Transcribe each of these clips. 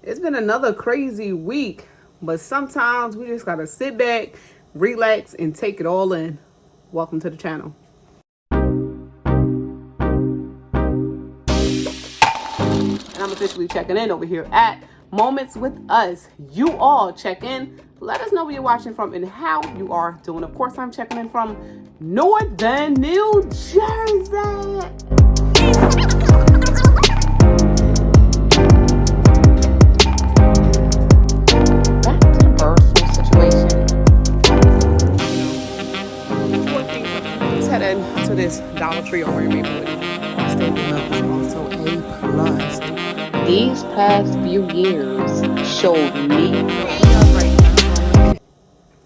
It's been another crazy week, but sometimes we just gotta sit back, relax, and take it all in. Welcome to the channel. And I'm officially checking in over here at Moments with Us. You all check in. Let us know where you're watching from and how you are doing. Of course, I'm checking in from Northern New Jersey. To this Dollar Tree over in Maplewood. Stable milk is also A+. These past few years showed me.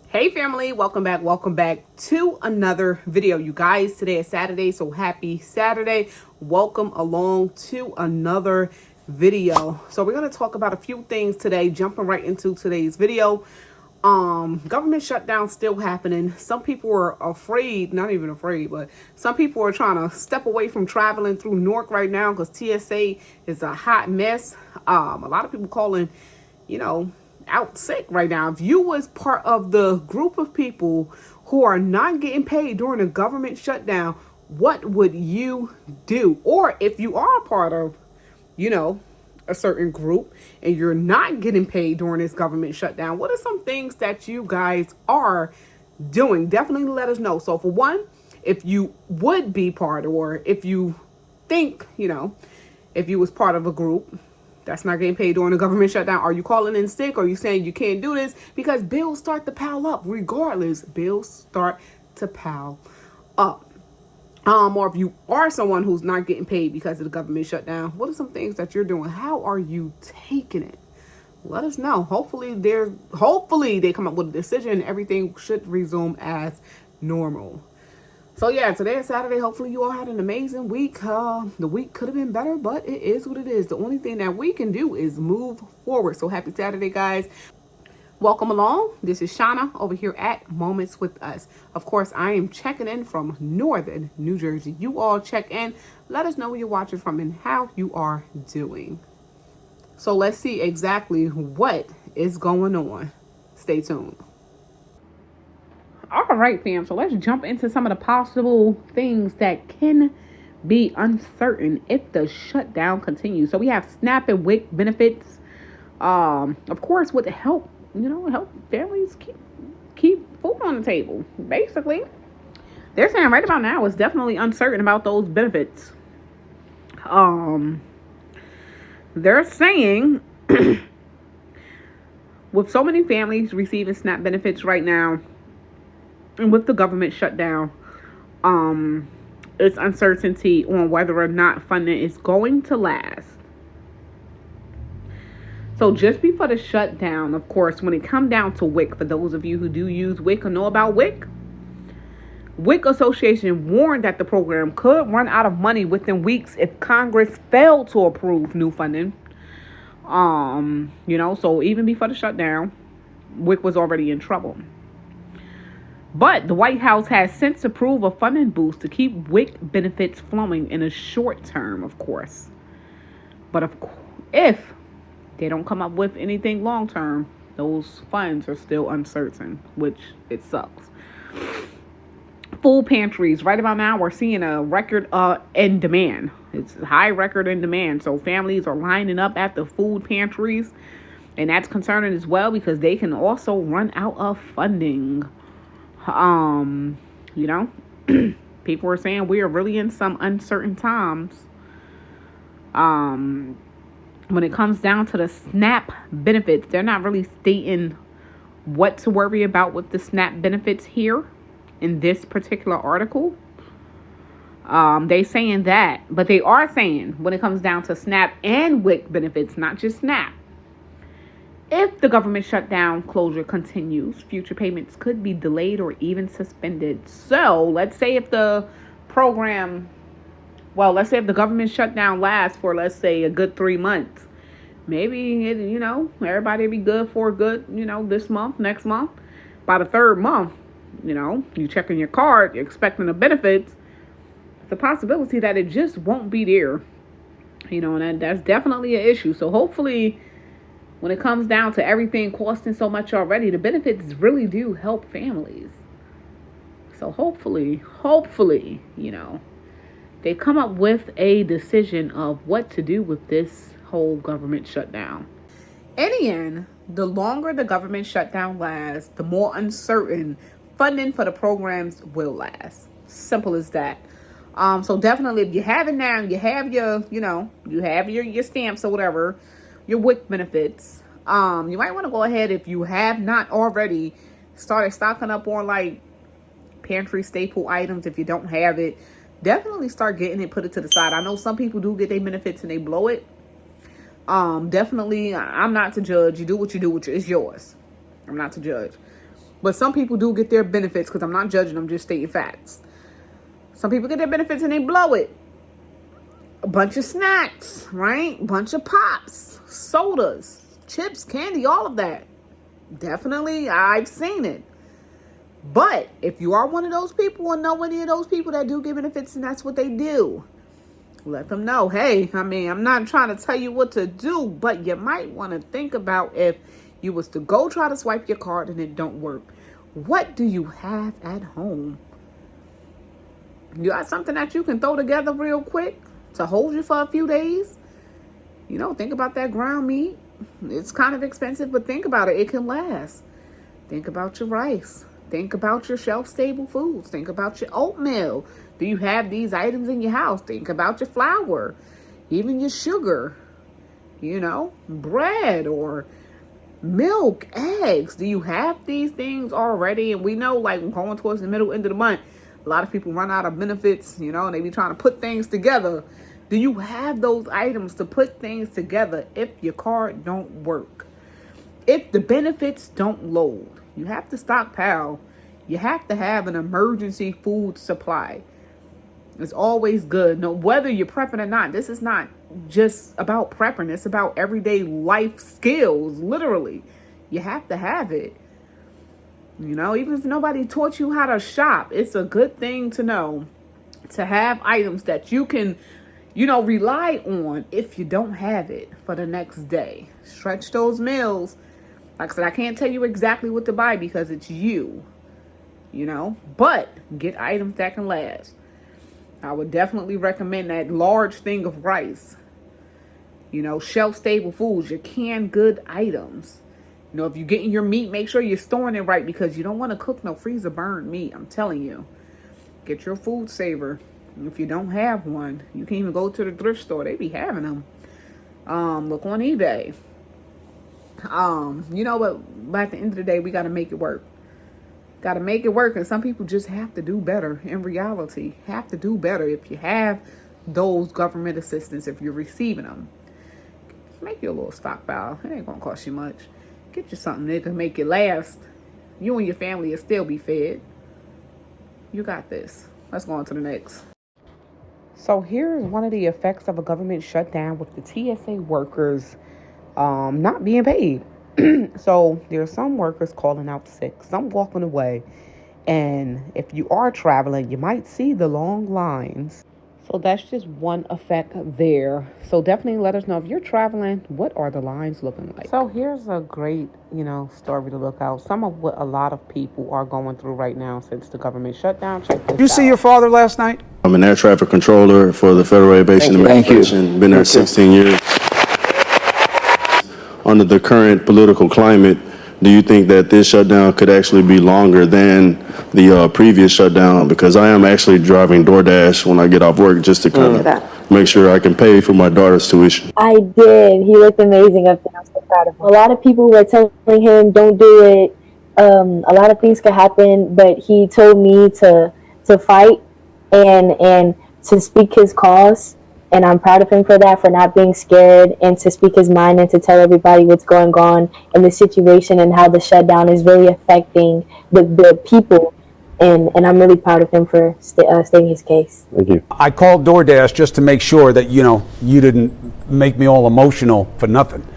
Hey family, welcome back to another video. You guys, today is Saturday, so happy Saturday. Welcome along to another video. So we're going to talk about a few things today, jumping right into today's video. Government shutdown still happening. Some people are afraid, not even afraid, but some people are trying to step away from traveling through Newark right now because TSA is a hot mess. A lot of people calling, out sick right now. If you was part of the group of people who are not getting paid during a government shutdown, what would you do? Or if you are a part of, a certain group and you're not getting paid during this government shutdown, what are some things that you guys are doing? Definitely let us know. So for one, if you would be part, or if you think, if you was part of a group that's not getting paid during the government shutdown, are you calling in sick? Or are you saying you can't do this? Because bills start to pile up. Regardless, bills start to pile up. Or if you are someone who's not getting paid because of the government shutdown, what are some things that you're doing? How are you taking it? Let us know. Hopefully they come up with a decision and everything should resume as normal. So yeah, today is Saturday. Hopefully you all had an amazing week. The week could have been better, but it is what it is. The only thing that we can do is move forward. So happy Saturday, guys. Welcome along. This is Shauna over here at Moments with Us. Of course, I am checking in from Northern New Jersey. You all check in. Let us know where you're watching from and how you are doing. So let's see exactly what is going on. Stay tuned. All right, fam. So let's jump into some of the possible things that can be uncertain if the shutdown continues. So we have SNAP and WIC benefits. Of course, with the help families keep food on the table. Basically, they're saying right about now it's definitely uncertain about those benefits. They're saying with so many families receiving SNAP benefits right now, and with the government shutdown, it's uncertainty on whether or not funding is going to last. So just before the shutdown, of course, when it come down to WIC, for those of you who do use WIC or know about WIC, WIC Association warned that the program could run out of money within weeks if Congress failed to approve new funding. So even before the shutdown, WIC was already in trouble. But the White House has since approved a funding boost to keep WIC benefits flowing in a short term, of course. But if they don't come up with anything long term, those funds are still uncertain, which it sucks. Food pantries, right about now, we're seeing a record in demand. It's a high record in demand. So families are lining up at the food pantries, and that's concerning as well because they can also run out of funding. People are saying we are really in some uncertain times. When it comes down to the SNAP benefits, they're not really stating what to worry about with the SNAP benefits here in this particular article. They saying that, but they are saying when it comes down to SNAP and WIC benefits, not just SNAP, if the government shutdown closure continues, future payments could be delayed or even suspended. So let's say if the government shutdown lasts for, let's say, a good 3 months, maybe, everybody be good for a good, this month, next month. By the third month, you checking your card, you're expecting the benefits. It's a possibility that it just won't be there, and that's definitely an issue. So hopefully when it comes down to everything costing so much already, the benefits really do help families. So hopefully, they come up with a decision of what to do with this whole government shutdown. In the end, the longer the government shutdown lasts, the more uncertain funding for the programs will last. Simple as that. So definitely, if you have it now, you have your, you have your stamps or whatever, your WIC benefits. You might want to go ahead, if you have not already, started stocking up on like pantry staple items. If you don't have it, definitely start getting it, put it to the side. I know some people do get their benefits and they blow it. Definitely, I'm not to judge. You do what you do, it's yours. I'm not to judge. But some people do get their benefits, because I'm not judging, I'm just stating facts. Some people get their benefits and they blow it. A bunch of snacks, right? Bunch of pops, sodas, chips, candy, all of that. Definitely, I've seen it. But if you are one of those people or know any of those people that do get benefits and that's what they do, let them know, hey, I'm not trying to tell you what to do, but you might want to think about, if you was to go try to swipe your card and it don't work, what do you have at home? You got something that you can throw together real quick to hold you for a few days? Think about that ground meat. It's kind of expensive, but think about it. It can last. Think about your rice. Think about your shelf-stable foods. Think about your oatmeal. Do you have these items in your house? Think about your flour, even your sugar, bread or milk, eggs. Do you have these things already? And we know, like, going towards the middle end of the month, a lot of people run out of benefits, and they be trying to put things together. Do you have those items to put things together if your card don't work? If the benefits don't load, you have to stockpile. You have to have an emergency food supply. It's always good. No, whether you're prepping or not, this is not just about prepping. It's about everyday life skills, literally. You have to have it. Even if nobody taught you how to shop, it's a good thing to know, to have items that you can, rely on if you don't have it for the next day. Stretch those meals. Like I said, I can't tell you exactly what to buy because it's you, but get items that can last. I would definitely recommend that large thing of rice, shelf-stable foods, your canned good items. If you're getting your meat, make sure you're storing it right, because you don't want to cook no freezer burned meat. I'm telling you. Get your food saver. If you don't have one, you can even go to the thrift store. They be having them. Look on eBay. But at the end of the day, we got to make it work. Got to make it work. And some people just have to do better. In reality, have to do better. If you have those government assistance, if you're receiving them, make your little stockpile. It ain't going to cost you much. Get you something that can make it last. You and your family will still be fed. You got this. Let's go on to the next. So here's one of the effects of a government shutdown with the TSA workers not being paid. So there's some workers calling out sick, some walking away. And if you are traveling, you might see the long lines. So that's just one effect there. So definitely let us know if you're traveling, what are the lines looking like? So here's a great, story to look out. Some of what a lot of people are going through right now since the government shutdown. Check this out. You see your father last night? I'm an air traffic controller for the Federal Aviation Administration. Been there 16 years. Under the current political climate, do you think that this shutdown could actually be longer than the previous shutdown? Because I am actually driving DoorDash when I get off work, just to kind of make sure I can pay for my daughter's tuition. I did. He looked amazing up there. I'm so proud of him. A lot of people were telling him, don't do it. A lot of things could happen, but he told me to fight and to speak his cause. And I'm proud of him for that, for not being scared, and to speak his mind and to tell everybody what's going on in the situation and how the shutdown is really affecting the people. And I'm really proud of him for stating his case. Thank you. I called DoorDash just to make sure that, you didn't make me all emotional for nothing.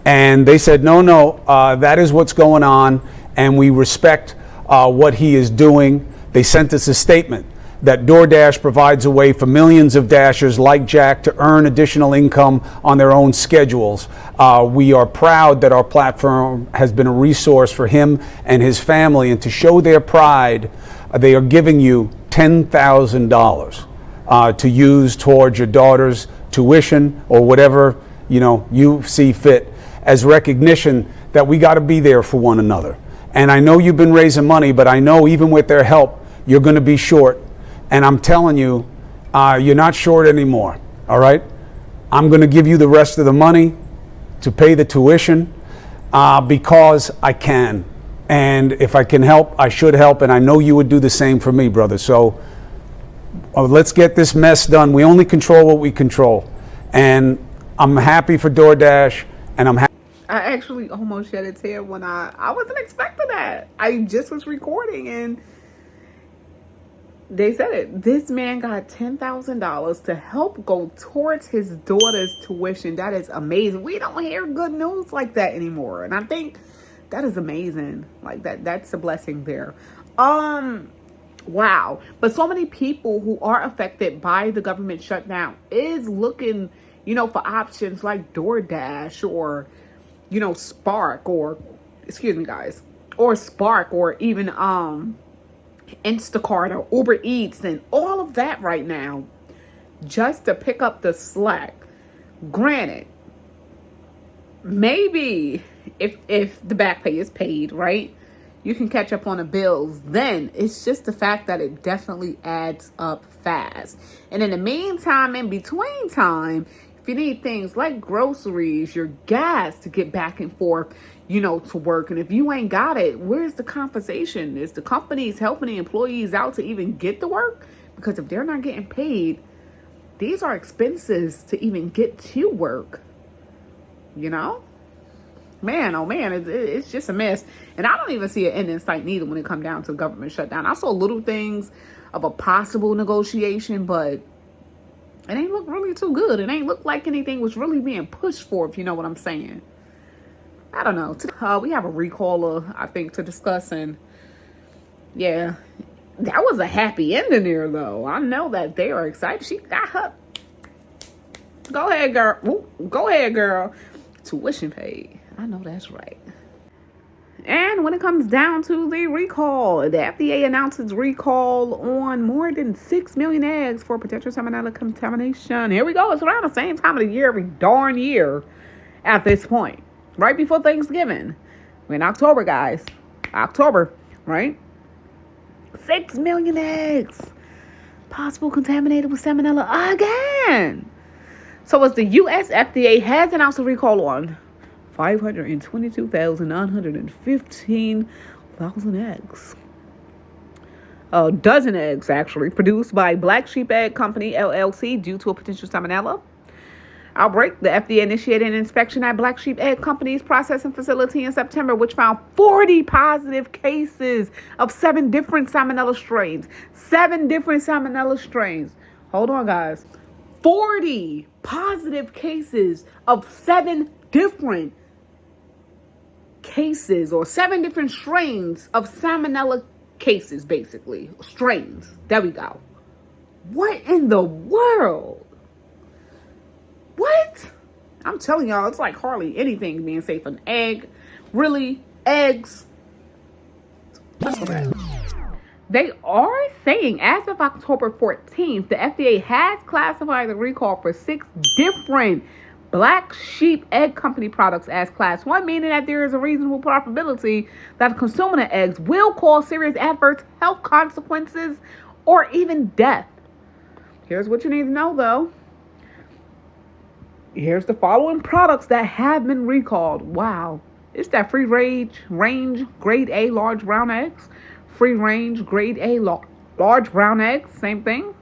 And they said, no, that is what's going on, and we respect what he is doing. They sent us a statement that DoorDash provides a way for millions of Dashers like Jack to earn additional income on their own schedules. We are proud that our platform has been a resource for him and his family, and to show their pride, they are giving you $10,000 to use towards your daughter's tuition or whatever you see fit, as recognition that we got to be there for one another. And I know you've been raising money, but I know even with their help, you're going to be short. And I'm telling you, you're not short anymore. All right? I'm going to give you the rest of the money to pay the tuition because I can. And if I can help, I should help. And I know you would do the same for me, brother. So let's get this mess done. We only control what we control. And I'm happy for DoorDash, and I'm happy. I actually almost shed a tear when I wasn't expecting that. I just was recording and they said it. This man got $10,000 to help go towards his daughter's tuition. That is amazing. We don't hear good news like that anymore. And I think that is amazing. Like that's a blessing there. Wow. But so many people who are affected by the government shutdown is looking, for options like DoorDash or Spark, or excuse me guys, or Spark, or even Instacart or Uber Eats and all of that right now, just to pick up the slack. Granted, maybe if the back pay is paid, right, you can catch up on the bills. Then it's just the fact that it definitely adds up fast. And in the meantime, in between time, if you need things like groceries, your gas to get back and forth, to work. And if you ain't got it, where's the compensation? Is the companies helping the employees out to even get to work? Because if they're not getting paid, these are expenses to even get to work. Man, oh man, it's just a mess. And I don't even see an end in sight neither when it comes down to government shutdown. I saw little things of a possible negotiation, but it ain't look really too good. It ain't look like anything was really being pushed for, if you know what I'm saying. I don't know. We have a recall, I think, to discuss. And yeah, that was a happy ending there, though. I know that they are excited. She got her. Go ahead, girl. Ooh, go ahead, girl. Tuition paid. I know that's right. And when it comes down to the recall, the FDA announced its recall on more than 6 million eggs for potential salmonella contamination. Here we go. It's around the same time of the year, every darn year at this point. Right before Thanksgiving. We're in October, guys. October, right? 6 million eggs. Possible contaminated with salmonella again. So as the U.S. FDA has announced a recall on 522,915 eggs. A dozen eggs, actually, produced by Black Sheep Egg Company, LLC, due to a potential salmonella outbreak. The FDA initiated an inspection at Black Sheep Egg Company's processing facility in September, which found 40 positive cases of 7 different salmonella strains. 7 different salmonella strains. Hold on, guys. 40 positive cases of 7 different cases, or 7 different strains of salmonella cases, basically. Strains. There we go. What in the world? What? I'm telling y'all, it's like hardly anything being safe. An egg. Really? Eggs? Let's go back. They are saying, as of October 14th, the FDA has classified the recall for 6 different Black Sheep Egg Company products as Class 1, meaning that there is a reasonable probability that consuming the eggs will cause serious adverse health consequences or even death. Here's what you need to know, though. Here's the following products that have been recalled. Wow. It's that free range grade A large brown eggs. Free range grade A large brown eggs. Same thing.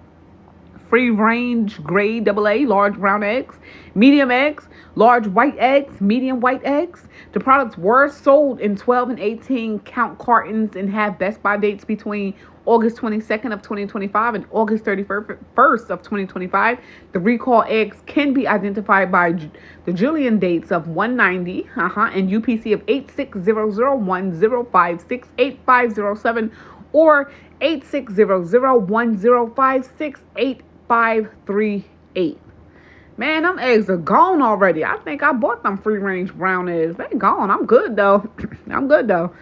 Free range grade AA large brown eggs. Medium eggs. Large white eggs. Medium white eggs. The products were sold in 12 and 18 count cartons and have best buy dates between August 22nd of 2025 and August 31st of 2025. The recall eggs can be identified by the Julian dates of 190 and UPC of 860010568507 or 8600-1056-8538. Man, them eggs are gone already. I think I bought them free range brown eggs. They gone. I'm good though. I'm good though.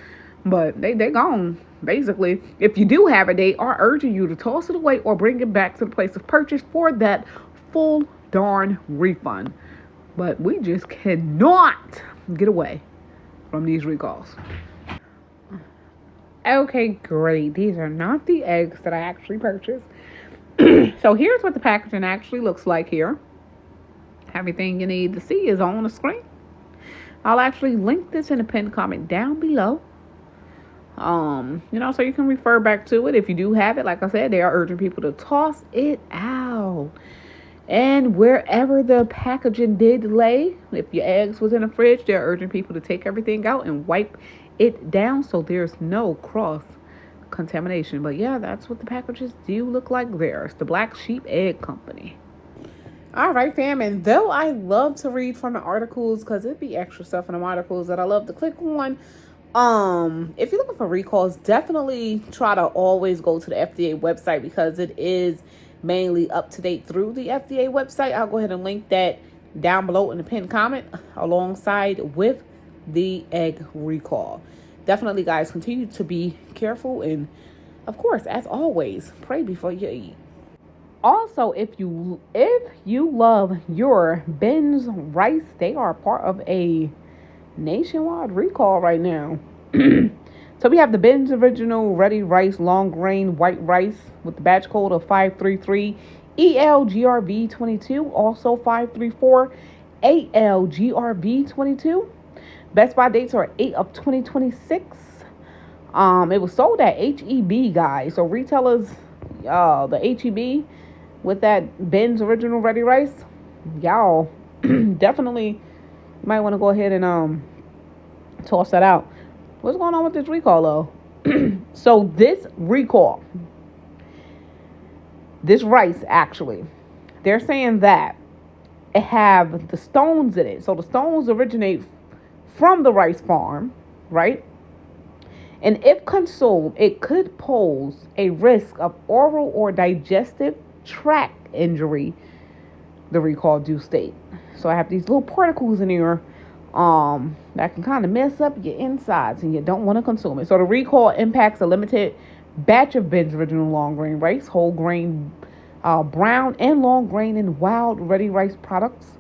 But they gone. Basically, if you do have it, they are urging you to toss it away or bring it back to the place of purchase for that full darn refund. But we just cannot get away from these recalls. Okay, great. These are not the eggs that I actually purchased. So here's what the packaging actually looks like here. Everything you need to see is on the screen. I'll actually link this in a pinned comment down below. So you can refer back to it if you do have it. Like I said, they are urging people to toss it out. And wherever the packaging did lay, if your eggs was in the fridge, they're urging people to take everything out and wipe it down so there's no cross contamination. But yeah, that's what the packages do look like there. It's the Black Sheep Egg Company. All right, fam, and though I love to read from the articles because it'd be extra stuff in the articles that I love to click on, if you're looking for recalls, definitely try to always go to the FDA website because it is mainly up to date through the FDA website. I'll go ahead and link that down below in the pinned comment alongside with the egg recall. Definitely, guys, continue to be careful and, of course, as always, pray before you eat. Also, if you love your Ben's rice, they are part of a nationwide recall right now. So we have the Ben's Original Ready Rice Long Grain White Rice with the batch code of 533 ELGRV22, also 534 ALGRV22. Best buy dates are 8 of 2026. It was sold at HEB, guys. So retailers, the HEB with that Ben's Original Ready Rice, y'all definitely might want to go ahead and toss that out. What's going on with this recall though? So this recall, this rice actually, they're saying that it have the stones in it. So the stones originate from the rice farm, right? And if consumed, it could pose a risk of oral or digestive tract injury, the recall do state. So I have these little particles in here that can kind of mess up your insides and you don't want to consume it. So the recall impacts a limited batch of Ben's Original Long Grain Rice, whole grain, brown and long grain and wild ready rice products.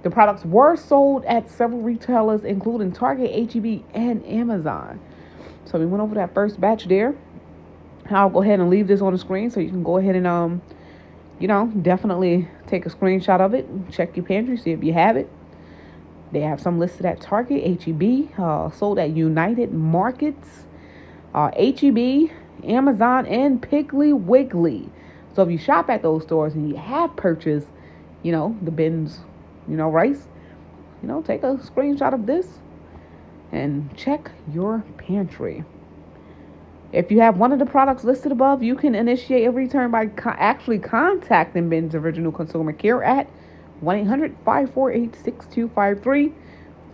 The products were sold at several retailers, including Target, HEB, and Amazon. So we went over that first batch there. I'll go ahead and leave this on the screen so you can go ahead and, definitely take a screenshot of it. Check your pantry, see if you have it. They have some listed at Target, HEB, sold at United Markets, HEB, Amazon, and Piggly Wiggly. So if you shop at those stores and you have purchased, the Ben's, rice, take a screenshot of this and check your pantry. If you have one of the products listed above, you can initiate a return by actually contacting Ben's Original Consumer Care at 1-800-548-6253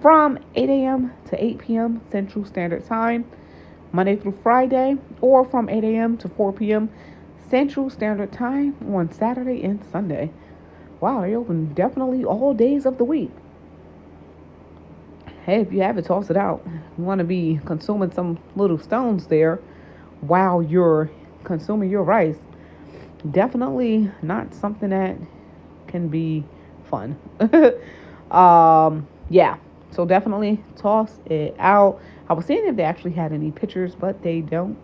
from 8 a.m. to 8 p.m. Central Standard Time, Monday through Friday, or from 8 a.m. to 4 p.m. Central Standard Time on Saturday and Sunday. Wow, they open definitely all days of the week. Hey, if you have it, toss it out. You want to be consuming some little stones there while you're consuming your rice. Definitely not something that can be fun. Yeah, so definitely toss it out. I was seeing if they actually had any pictures, but they don't.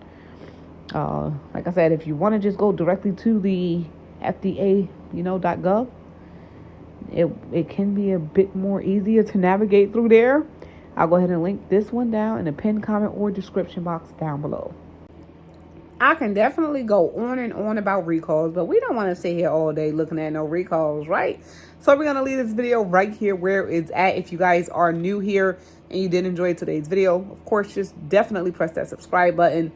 Like I said, if you want to just go directly to the FDA, .gov, it can be a bit more easier to navigate through there. I'll go ahead and link this one down in the pinned comment or description box down below. I can definitely go on and on about recalls, but we don't want to sit here all day looking at no recalls, right? So we're going to leave this video right here where it's at. If you guys are new here and you did enjoy today's video, of course, just definitely press that subscribe button.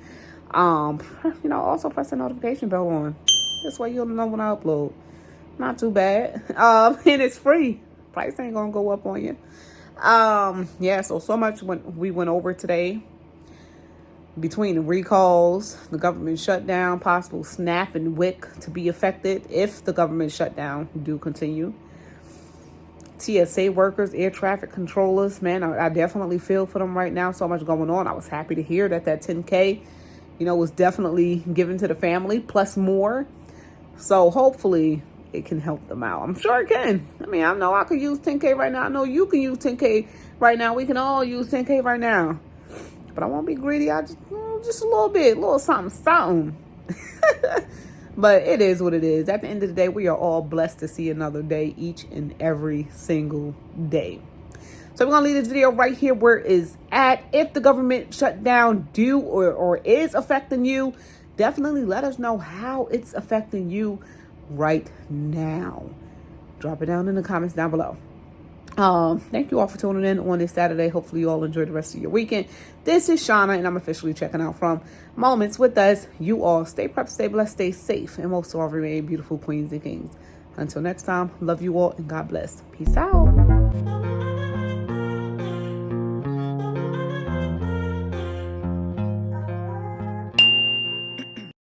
Also press the notification bell on. This way you'll know when I upload. Not too bad. And it's free. Price ain't going to go up on you. So much we went over today. between the recalls, the government shutdown, possible SNAP and WIC to be affected if the government shutdown do continue. TSA workers, air traffic controllers, man, I definitely feel for them right now. So much going on. I was happy to hear that 10K, was definitely given to the family plus more. So hopefully it can help them out. I'm sure it can. I mean, I know I could use 10K right now. I know you can use 10K right now. We can all use 10K right now. But I won't be greedy. I just a little bit, a little something. But it is what it is. At the end of the day, we are all blessed to see another day each and every single day. So we're going to leave this video right here where it is at. If the government shutdown do or is affecting you, definitely let us know how it's affecting you right now. Drop it down in the comments down below. Thank you all for tuning in on this Saturday. Hopefully you all enjoy the rest of your weekend. This is Shauna, and I'm officially checking out from Moments with Us. You all stay prepped, stay blessed, stay safe, and most of all remain beautiful queens and kings. Until next time, love you all and God bless. Peace out.